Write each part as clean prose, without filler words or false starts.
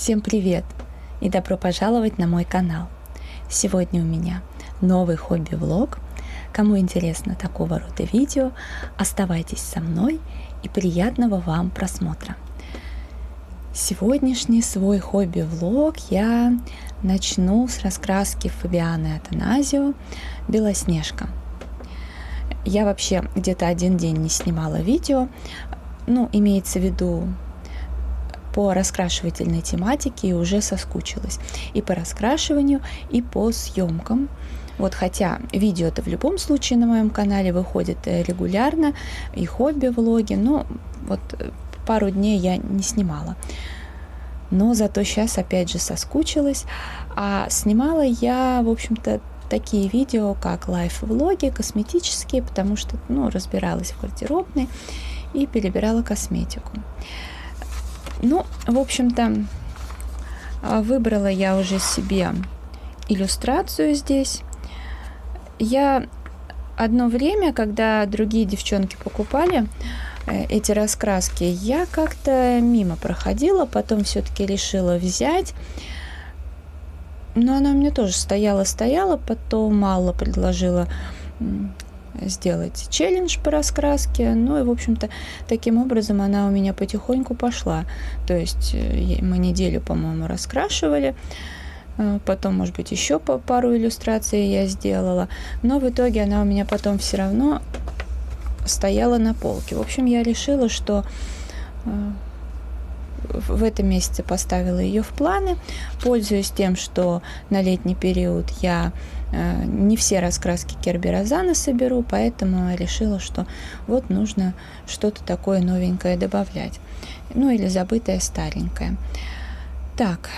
Всем привет и добро пожаловать на мой канал. Сегодня у меня новый хобби-влог. Кому интересно такого рода видео, оставайтесь со мной и приятного вам просмотра. Сегодняшний свой хобби-влог я начну с раскраски Фабианы Атаназио «Белоснежка». Я вообще где-то один день не снимала видео, имеется в виду по раскрашивательной тематике, и уже соскучилась и по раскрашиванию, и по съемкам. Хотя видео-то в любом случае на моем канале выходит регулярно, и хобби-влоги, пару дней я не снимала. Но зато сейчас опять же соскучилась. А снимала я, в общем-то, такие видео, как лайф-влоги, косметические, потому что, разбиралась в гардеробной и перебирала косметику. В общем-то, выбрала я уже себе иллюстрацию здесь. Я одно время, когда другие девчонки покупали эти раскраски, я как-то мимо проходила, потом все-таки решила взять. Но она у меня тоже стояла, потом Алла предложила сделать челлендж по раскраске, в общем-то, таким образом она у меня потихоньку пошла. То есть мы неделю, по-моему, раскрашивали, потом, может быть, еще пару иллюстраций я сделала, но в итоге она у меня потом все равно стояла на полке. В общем, я решила, что в этом месяце поставила ее в планы, пользуясь тем, что на летний период я не все раскраски Керберазана соберу, поэтому решила, что нужно что-то такое новенькое добавлять. Или забытое старенькое. Так,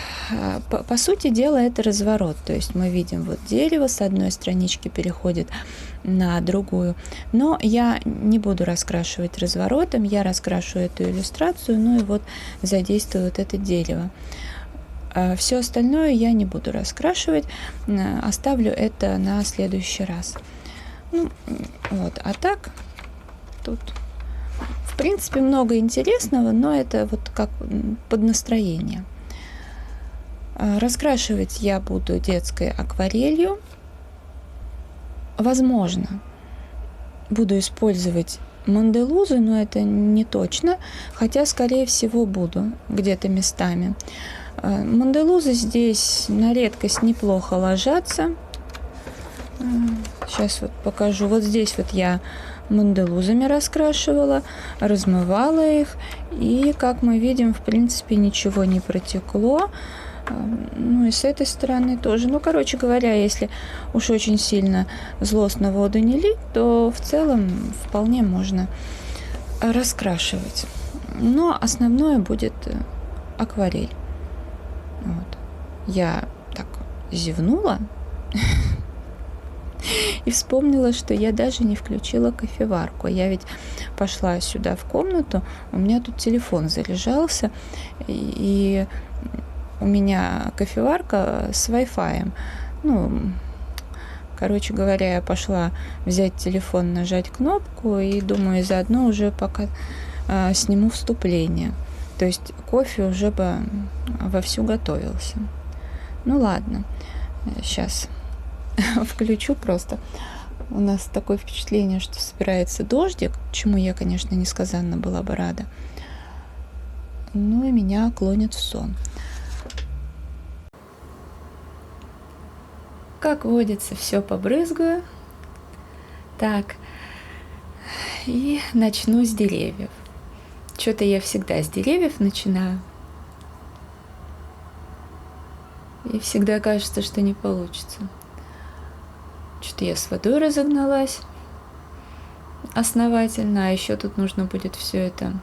по сути дела это разворот, то есть мы видим дерево с одной странички переходит на другую, но я не буду раскрашивать разворотом, я раскрашу эту иллюстрацию, задействую это дерево. Все остальное я не буду раскрашивать, оставлю это на следующий раз. А так тут в принципе много интересного, но это как под настроение. Раскрашивать я буду детской акварелью. Возможно, буду использовать Монделузу, но это не точно, хотя, скорее всего, буду где-то местами. Монделузы здесь на редкость неплохо ложатся. Сейчас покажу. Здесь я монделузами раскрашивала, размывала их, и, как мы видим, в принципе, ничего не протекло. И с этой стороны тоже. Короче говоря, если уж очень сильно злостно воду не лить, то в целом вполне можно раскрашивать. Но основное будет акварель. Я так зевнула и вспомнила, что я даже не включила кофеварку. Я ведь пошла сюда в комнату, у меня тут телефон заряжался, и у меня кофеварка с Wi-Fi. Короче говоря, я пошла взять телефон, нажать кнопку, и думаю, заодно уже пока сниму вступление. То есть кофе уже бы вовсю готовился. Ладно, сейчас включу просто. У нас такое впечатление, что собирается дождик, чему я, конечно, несказанно была бы рада. И меня клонит в сон. Как водится, все побрызгаю. Так, и начну с деревьев. Что-то я всегда с деревьев начинаю. И всегда кажется, что не получится. Что-то я с водой разогналась основательно, а еще тут нужно будет все это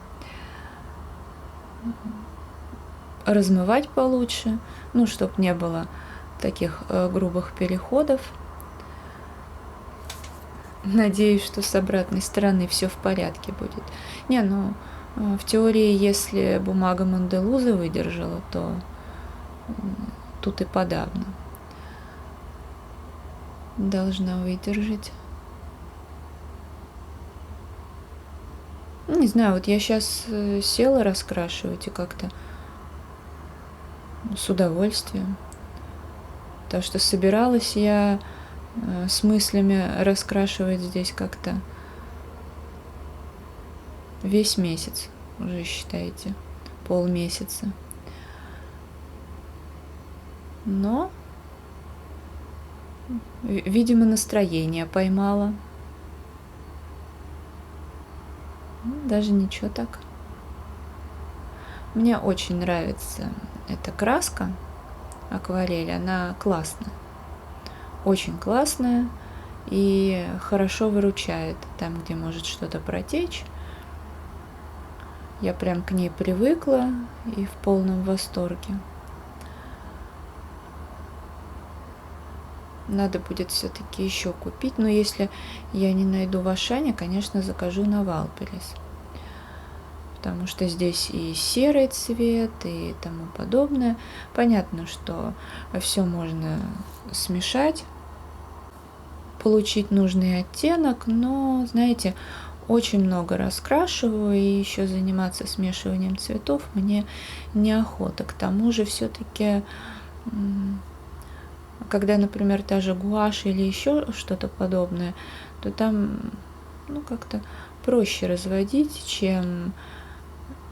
размывать получше, чтобы не было таких грубых переходов. Надеюсь, что с обратной стороны все в порядке будет. В теории, если бумага Монделузы выдержала, то тут и подавно должна выдержать. Не знаю, я сейчас села раскрашивать и как-то с удовольствием. Потому что собиралась я с мыслями раскрашивать здесь как-то весь месяц, уже считайте, полмесяца. Но, видимо, настроение поймала. Даже ничего так. Мне очень нравится эта краска, акварель, она классная. Очень классная и хорошо выручает там, где может что-то протечь. Я прям к ней привыкла и в полном восторге. Надо будет все-таки еще купить, но если я не найду в Ашане, конечно, закажу на Валберес. Потому что здесь и серый цвет, и тому подобное. Понятно, что все можно смешать, получить нужный оттенок, но, знаете, очень много раскрашиваю, и еще заниматься смешиванием цветов мне неохота. К тому же все-таки, когда, например, та же гуашь или еще что-то подобное, то там как-то проще разводить, чем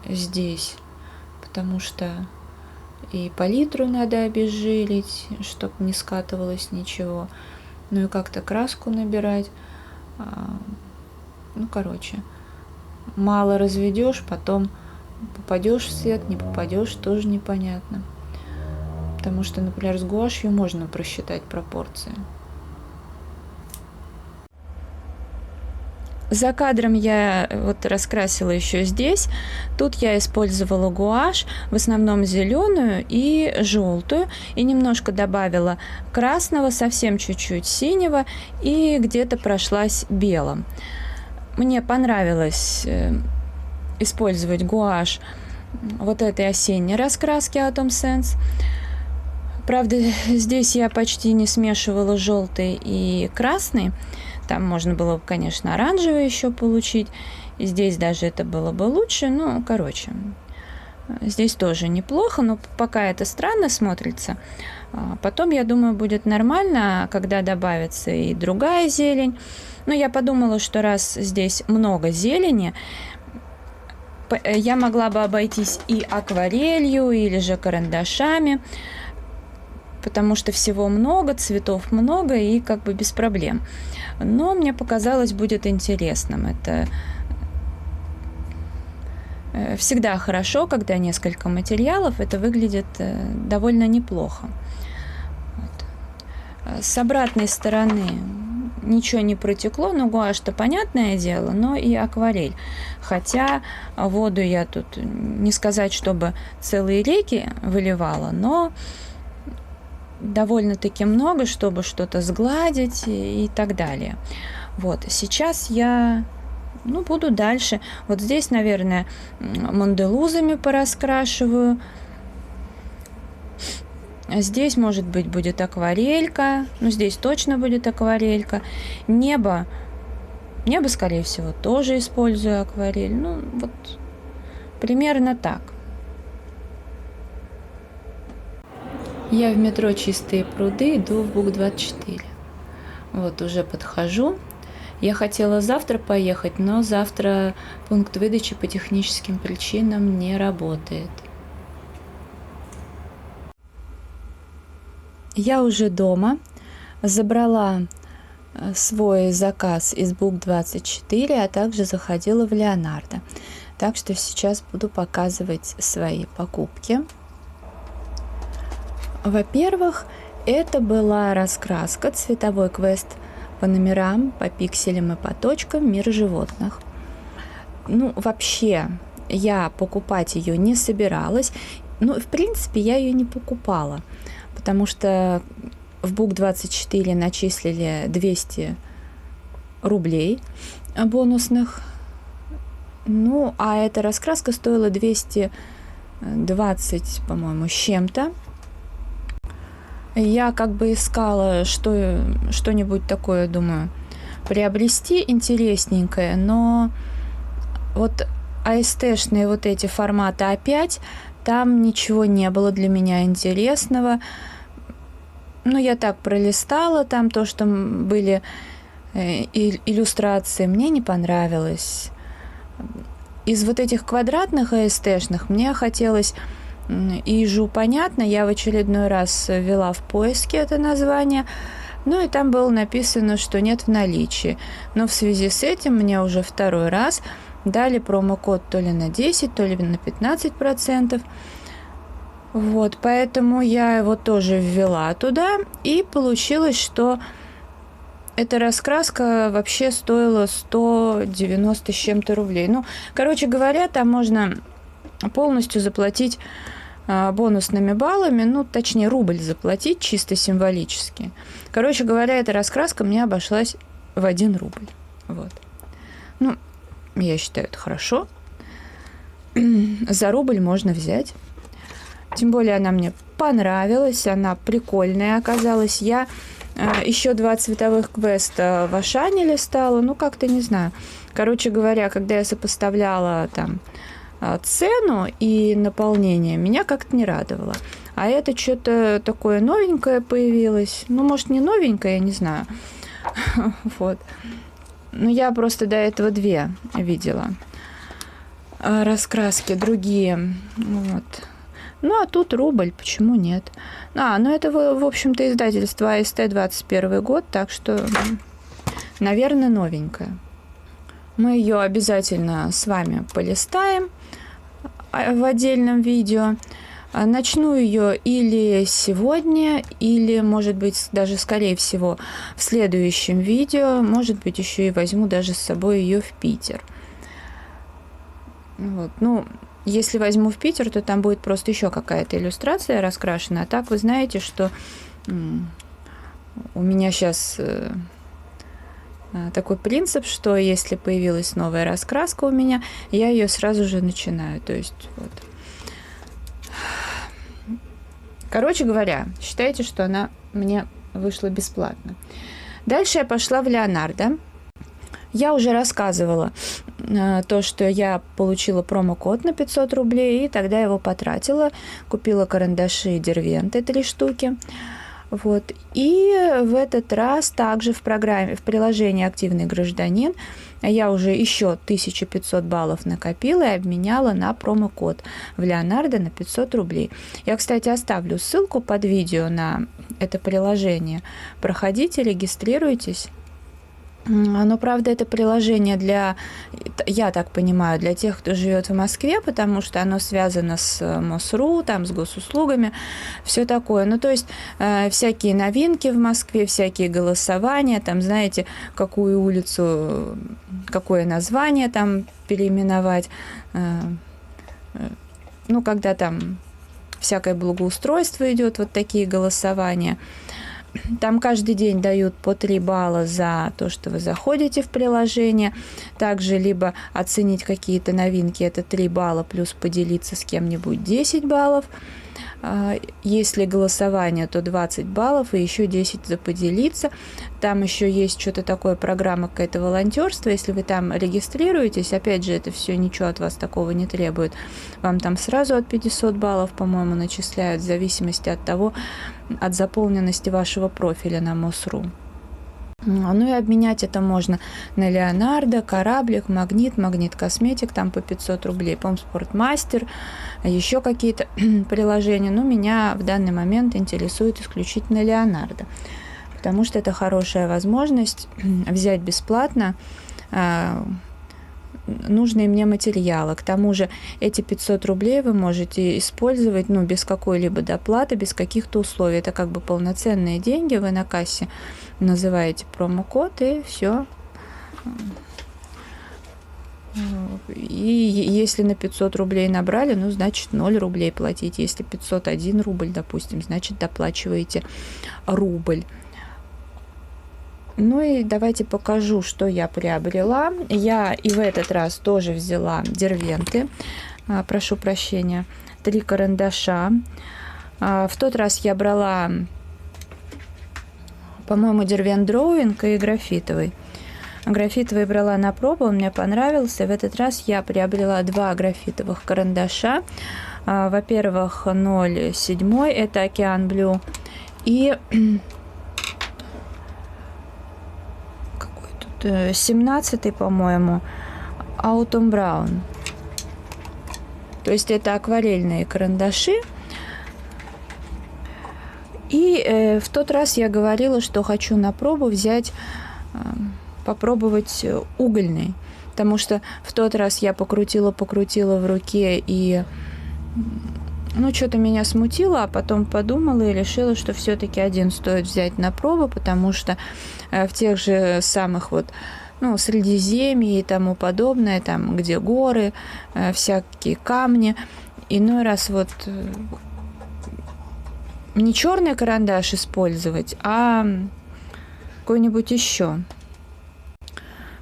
здесь, потому что и палитру надо обезжирить, чтобы не скатывалось ничего, ну и как-то краску набирать. Мало разведешь, потом попадешь в свет, не попадешь, тоже непонятно. Потому что, например, с гуашью можно просчитать пропорции. За кадром я раскрасила еще здесь. Тут я использовала гуашь, в основном зеленую и желтую. И немножко добавила красного, совсем чуть-чуть синего. И где-то прошлась белым. Мне понравилось использовать гуашь этой осенней раскраски Atom Sense. Правда, здесь я почти не смешивала желтый и красный. Там можно было бы, конечно, оранжевый еще получить. И здесь даже это было бы лучше. Здесь тоже неплохо, но пока это странно смотрится. Потом, я думаю, будет нормально, когда добавится и другая зелень. Но я подумала, что раз здесь много зелени, я могла бы обойтись и акварелью, или же карандашами, потому что всего много, цветов много, и без проблем. Но мне показалось, будет интересным. Это всегда хорошо, когда несколько материалов, это выглядит довольно неплохо. С обратной стороны ничего не протекло, но гуашь-то понятное дело, но и акварель. Хотя воду я тут, не сказать, чтобы целые реки выливала, но довольно-таки много, чтобы что-то сгладить и так далее. Сейчас я буду дальше. Здесь, наверное, монделузами пораскрашиваю. Здесь, может быть, будет акварелька. Здесь точно будет акварелька. Небо, скорее всего, тоже использую акварель. Примерно так. Я в метро Чистые пруды иду в БУК-24. Уже подхожу. Я хотела завтра поехать, но завтра пункт выдачи по техническим причинам не работает. Я уже дома. Забрала свой заказ из БУК-24, а также заходила в Леонардо. Так что сейчас буду показывать свои покупки. Во-первых, это была раскраска, цветовой квест по номерам, по пикселям и по точкам «Мир животных». Вообще, я покупать ее не собиралась. В принципе, я ее не покупала, потому что в БУК-24 начислили 200 рублей бонусных. А эта раскраска стоила 220, по-моему, с чем-то. Я искала что-нибудь такое, думаю, приобрести интересненькое, но АСТ-шные эти форматы А5 Там ничего не было для меня интересного. Ну, я так пролистала там то, что были иллюстрации, мне не понравилось. Из вот этих квадратных АСТшных мне хотелось ижу, понятно, я в очередной раз ввела в поиске это название, ну и там было написано, что нет в наличии. Но в связи с этим мне уже второй раз дали промокод то ли на 10, то ли на 15%. Вот, поэтому я его тоже ввела туда, и получилось, что эта раскраска вообще стоила 190 с чем-то рублей. Ну, короче говоря, там можно полностью заплатить бонусными баллами, ну, точнее, рубль заплатить чисто символически. Короче говоря, эта раскраска мне обошлась в 1 рубль. Вот. Ну, я считаю, это хорошо. За рубль можно взять. Тем более она мне понравилась, она прикольная оказалась. Я еще 2 цветовых квеста в Ашане листала, ну, как-то не знаю. Короче говоря, когда я сопоставляла там цену и наполнение, меня как-то не радовало. А это что-то такое новенькое появилось. Ну, может, не новенькое, я не знаю. Вот. Ну, я просто до этого 2 видела раскраски другие. Вот. Ну, а тут рубль, почему нет? Ну, это, в общем-то, издательство АСТ 21 год, так что, наверное, новенькая. Мы ее обязательно с вами полистаем в отдельном видео. Начну ее или сегодня, или, может быть, даже, скорее всего, в следующем видео. Может быть, еще и возьму даже с собой ее в Питер. Вот, ну... Если возьму в Питер, то там будет просто еще какая-то иллюстрация раскрашена. А так вы знаете, что у меня сейчас такой принцип, что если появилась новая раскраска у меня, я ее сразу же начинаю. То есть вот. Короче говоря, считайте, что она мне вышла бесплатно. Дальше я пошла в Леонардо. Я уже рассказывала то, что я получила промокод на 500 рублей, и тогда его потратила. Купила карандаши Дервенты 3 штуки. Вот. И в этот раз также в приложении «Активный гражданин» я уже еще 1500 баллов накопила и обменяла на промокод в Леонардо на 500 рублей. Я, кстати, оставлю ссылку под видео на это приложение. Проходите, регистрируйтесь. Но, правда, это приложение для, я так понимаю, для тех, кто живет в Москве, потому что оно связано с МОСРУ, там, с госуслугами, все такое. Ну, то есть, всякие новинки в Москве, всякие голосования, там, знаете, какую улицу, какое название там переименовать, ну, когда там всякое благоустройство идет, вот такие голосования. Там каждый день дают по 3 балла за то, что вы заходите в приложение. Также либо оценить какие-то новинки, это 3 балла, плюс поделиться с кем-нибудь 10 баллов. Если голосование, то 20 баллов и еще 10 за поделиться. Там еще есть что-то такое, программа какая-то волонтерства. Если вы там регистрируетесь, опять же, это все ничего от вас такого не требует. Вам там сразу от 500 баллов, по-моему, начисляют в зависимости от того, от заполненности вашего профиля на МОСРУ. Ну и обменять это можно на Леонардо, кораблик, магнит косметик, там по 500 рублей, по-моему, Спортмастер, еще какие-то приложения. Но меня в данный момент интересует исключительно Леонардо, потому что это хорошая возможность взять бесплатно нужные мне материалы. К тому же эти 500 рублей вы можете использовать, ну, без какой-либо доплаты, без каких-то условий. Это как бы полноценные деньги. Вы на кассе называете промокод, и все. И если на 500 рублей набрали, ну, значит, 0 рублей платите. Если 501 рубль, допустим, значит, доплачиваете рубль. Ну и давайте покажу, что я приобрела. Я и в этот раз тоже взяла Дервенты. Прошу прощения. 3 карандаша. В тот раз я брала, по-моему, Дервент Дроуинг и графитовый. Графитовый брала на пробу, он мне понравился. В этот раз я приобрела 2 графитовых карандаша. Во-первых, 0,7 это Океан Блю. И какой тут 17-й, по-моему, Autumn Brown. То есть это акварельные карандаши. И в тот раз я говорила, что хочу на пробу взять, попробовать угольный. Потому что в тот раз я покрутила в руке и что-то меня смутило, а потом подумала и решила, что все-таки один стоит взять на пробу, потому что в тех же самых Средиземье и тому подобное, там, где горы, всякие камни, иной раз не черный карандаш использовать, а какой-нибудь еще.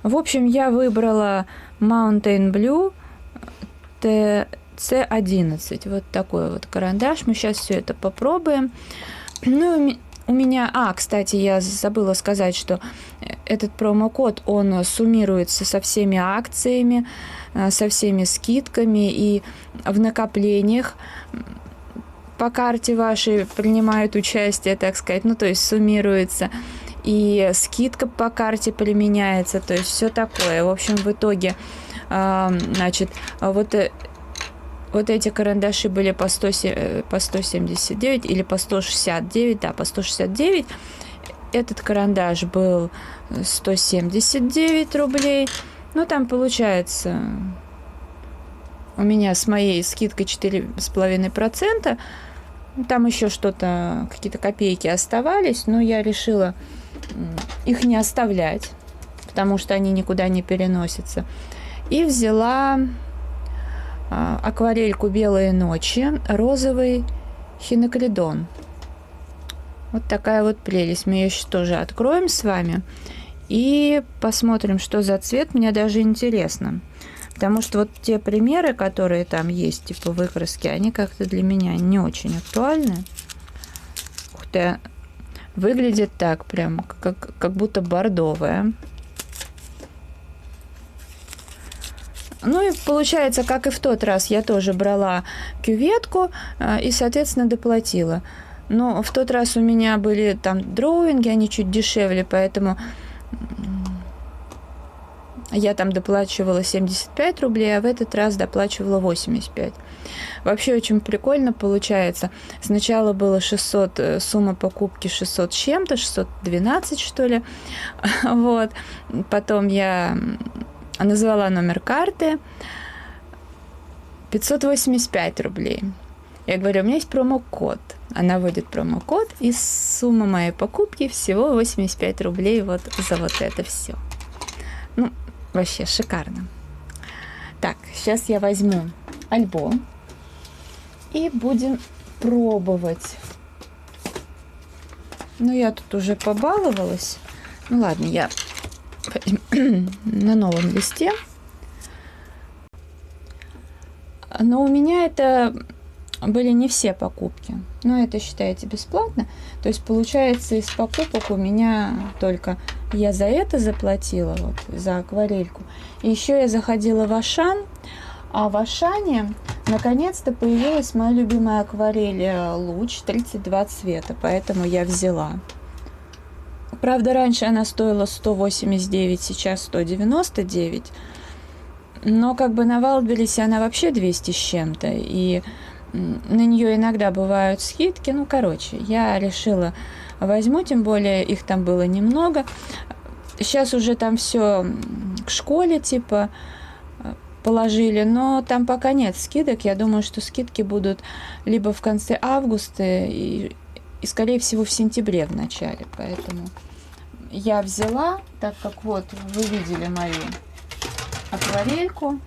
В общем, я выбрала Mountain Blue C11. Вот такой вот карандаш. Мы сейчас все это попробуем. У меня... кстати, я забыла сказать, что этот промокод, он суммируется со всеми акциями, со всеми скидками, и в накоплениях по карте вашей принимают участие, так сказать, то есть суммируется, и скидка по карте применяется, то есть все такое. В общем, в итоге, вот эти карандаши были по 179 или по 169, по 169. Этот карандаш был 179 рублей. Там получается у меня с моей скидкой 4,5%. Там еще что-то, какие-то копейки оставались, но я решила их не оставлять, потому что они никуда не переносятся. И взяла акварельку «Белые ночи», розовый хинокридон. Вот такая вот прелесть. Мы ее сейчас тоже откроем с вами и посмотрим, что за цвет. Мне даже интересно. Потому что вот те примеры, которые там есть, типа выкраски, они как-то для меня не очень актуальны. Ух ты, выглядит так прям, как будто бордовая. И получается, как и в тот раз, я тоже брала кюветку и, соответственно, доплатила. Но в тот раз у меня были там дроуинги, они чуть дешевле, поэтому я там доплачивала 75 рублей, а в этот раз доплачивала 85. Вообще очень прикольно получается. Сначала было 600, сумма покупки 600 с чем-то, 612, что ли. Вот. Потом я назвала номер карты. 585 рублей. Я говорю, у меня есть промокод. Она вводит промокод, и сумма моей покупки всего 85 рублей вот за вот это все. Вообще шикарно. Так, сейчас я возьму альбом и будем пробовать. Я тут уже побаловалась. Ладно, я на новом листе. Но у меня это были не все покупки. Это считайте бесплатно. То есть получается из покупок у меня только я за это заплатила, за акварельку. И еще я заходила в Ашан. А в Ашане наконец-то появилась моя любимая акварель Луч 32 цвета. Поэтому я взяла. Правда, раньше она стоила 189, сейчас 199. Но на Вайлдберрисе она вообще 200 с чем-то. И на нее иногда бывают скидки. Я решила возьму, тем более их там было немного. Сейчас уже там все к школе положили, но там пока нет скидок. Я думаю, что скидки будут либо в конце августа и скорее всего в сентябре в начале. Поэтому я взяла, так как вы видели мою акварельку.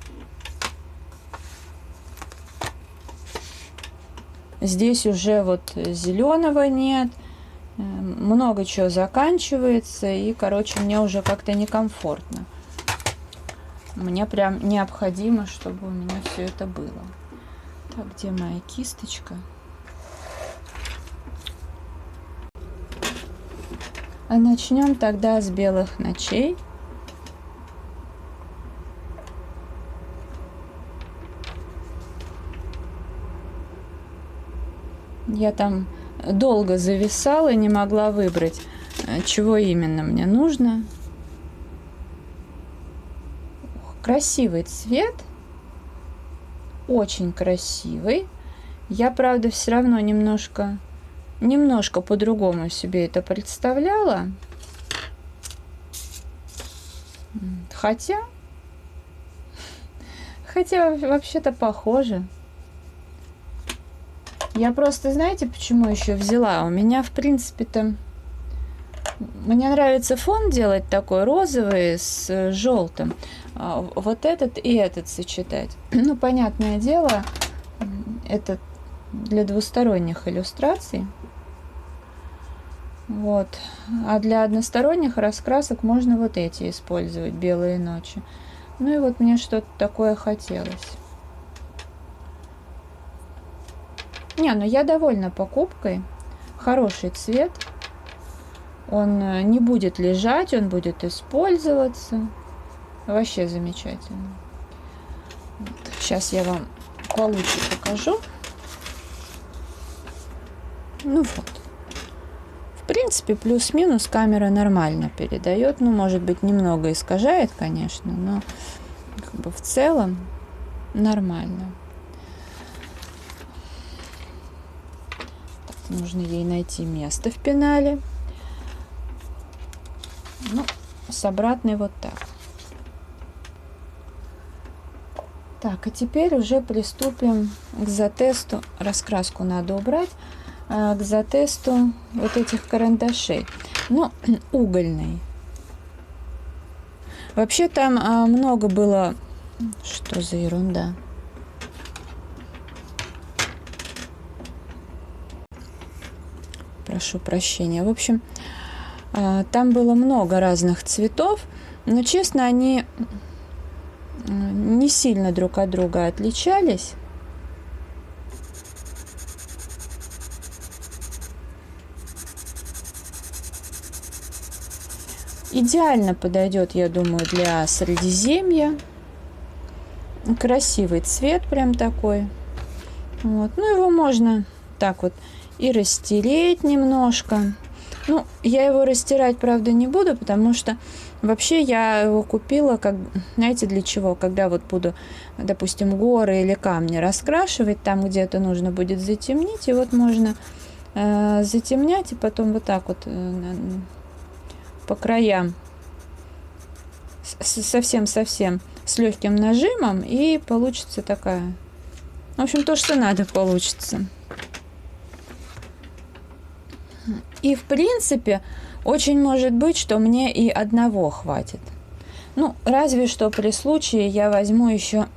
Здесь уже зеленого нет. Много чего заканчивается. И, мне уже как-то некомфортно. Мне прям необходимо, чтобы у меня все это было. Так, где моя кисточка? А начнем тогда с белых ночей. Я там долго зависала и не могла выбрать, чего именно мне нужно. Красивый цвет. Очень красивый. Я, правда, все равно немножко по-другому себе это представляла. Хотя вообще-то похоже. Я просто, знаете, почему еще взяла? У меня, в принципе-то, мне нравится фон делать такой розовый с желтым. Вот этот и этот сочетать. Ну, понятное дело, это для двусторонних иллюстраций. Вот. А для односторонних раскрасок можно вот эти использовать, белые ночи. Ну и вот мне что-то такое хотелось. Не, ну я довольна покупкой. Хороший цвет. Он не будет лежать, он будет использоваться. Вообще замечательно. Вот. Сейчас я вам получше покажу. Ну вот. В принципе, плюс-минус камера нормально передает. Ну, может быть, немного искажает, конечно, но как бы в целом нормально. Так, нужно ей найти место в пенале. Ну, с обратной вот так. Так, и теперь уже приступим к затесту. Раскраску надо убрать. К затесту вот этих карандашей. Ну, угольный. Вообще там много было... Что за ерунда? Прошу прощения. В общем, там было много разных цветов, но, честно, они не сильно друг от друга отличались. Идеально подойдет, я думаю, для Средиземья. Красивый цвет прям такой. Вот. Ну, его можно так вот и растереть немножко. Ну, я его растирать, правда, не буду, потому что вообще я его купила, как, знаете, для чего? Когда вот буду, допустим, горы или камни раскрашивать, там где-то нужно будет затемнить, и вот можно затемнять, и потом вот так вот по краям совсем-совсем с легким нажимом, и получится такая, в общем, то, что надо, получится. И, в принципе, очень может быть, что мне и одного хватит. Ну, разве что при случае я возьму еще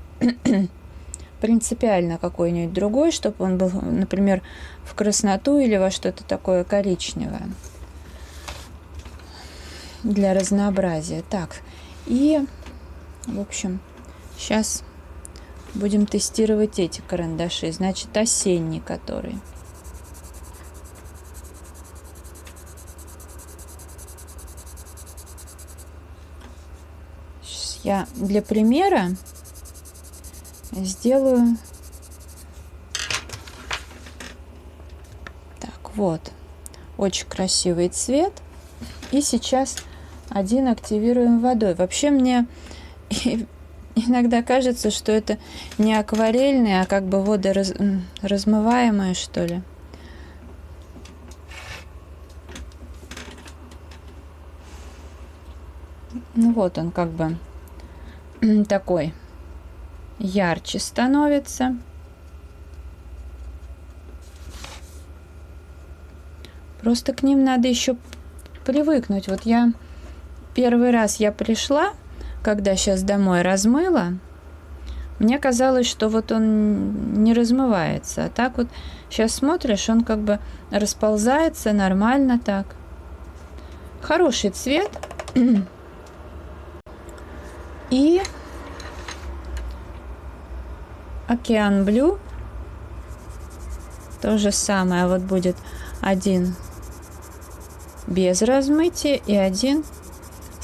принципиально какой-нибудь другой, чтобы он был, например, в красноту или во что-то такое коричневое. Для разнообразия. Так, и, в общем, сейчас будем тестировать эти карандаши. Значит, осенний который. Сейчас я для примера сделаю. Так, вот. Очень красивый цвет. И сейчас один активируем водой. Вообще мне иногда кажется, что это не акварельный, а как бы водоразмываемое, что ли. Ну вот он как бы такой ярче становится. Просто к ним надо еще привыкнуть. Вот я первый раз пришла, когда сейчас домой размыла, мне казалось, что вот он не размывается. А так вот сейчас смотришь, он как бы расползается нормально так. Хороший цвет. И Океан Блю. То же самое. Вот будет один без размытия и один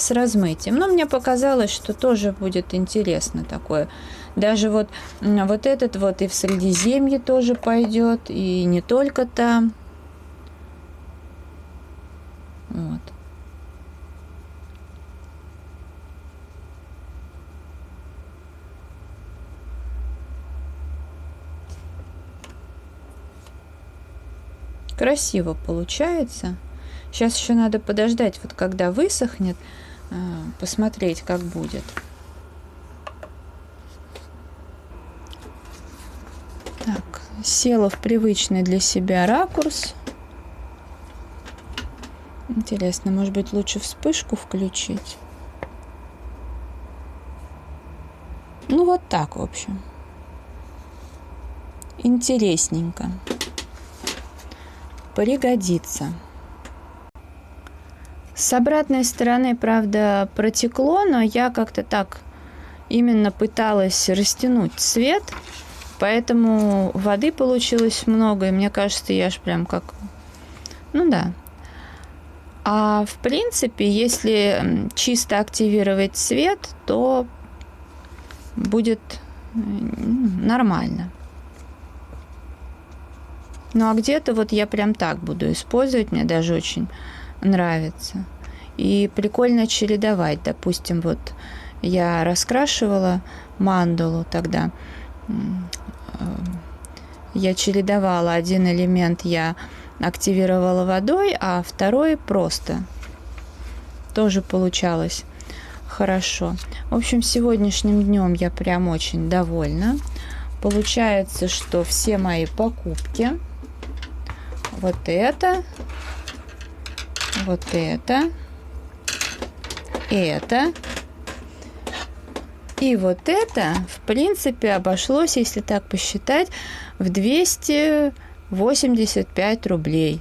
с размытием. Но мне показалось, что тоже будет интересно такое. Даже вот этот вот и в Средиземье тоже пойдет, и не только там. Вот. Красиво получается. Сейчас еще надо подождать, вот когда высохнет, посмотреть, как будет. Так, села в привычный для себя ракурс. Интересно, может быть, лучше вспышку включить? Ну, вот так, в общем. Интересненько. Пригодится. С обратной стороны, правда, протекло, но я как-то так именно пыталась растянуть цвет, поэтому воды получилось много, и мне кажется, я ж прям как... Ну да. А в принципе, если чисто активировать цвет, то будет нормально. Ну а где-то вот я прям так буду использовать, мне даже очень нравится. И прикольно чередовать. Допустим, вот я раскрашивала мандалу тогда. Я чередовала один элемент, я активировала водой, а второй просто. Тоже получалось хорошо. В общем, сегодняшним днем я прям очень довольна. Получается, что все мои покупки, вот это, это и вот это, в принципе, обошлось, если так посчитать, в 285 рублей.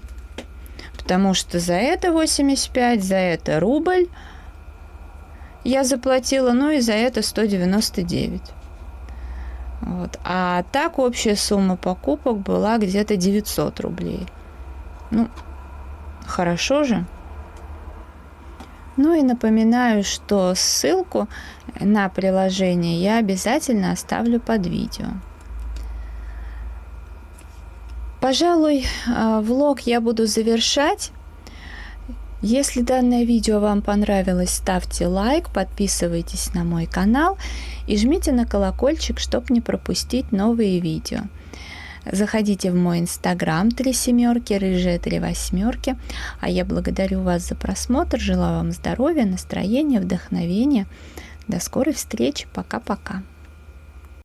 Потому что за это 85, за это рубль я заплатила, ну и за это 199. Вот. А так общая сумма покупок была где-то 900 рублей. Ну, хорошо же. Ну и напоминаю, что ссылку на приложение я обязательно оставлю под видео. Пожалуй, влог я буду завершать. Если данное видео вам понравилось, ставьте лайк, подписывайтесь на мой канал и жмите на колокольчик, чтобы не пропустить новые видео. Заходите в мой инстаграм 3 семерки, рыжая 3 восьмерки. А я благодарю вас за просмотр, желаю вам здоровья, настроения, вдохновения. До скорой встречи, пока-пока.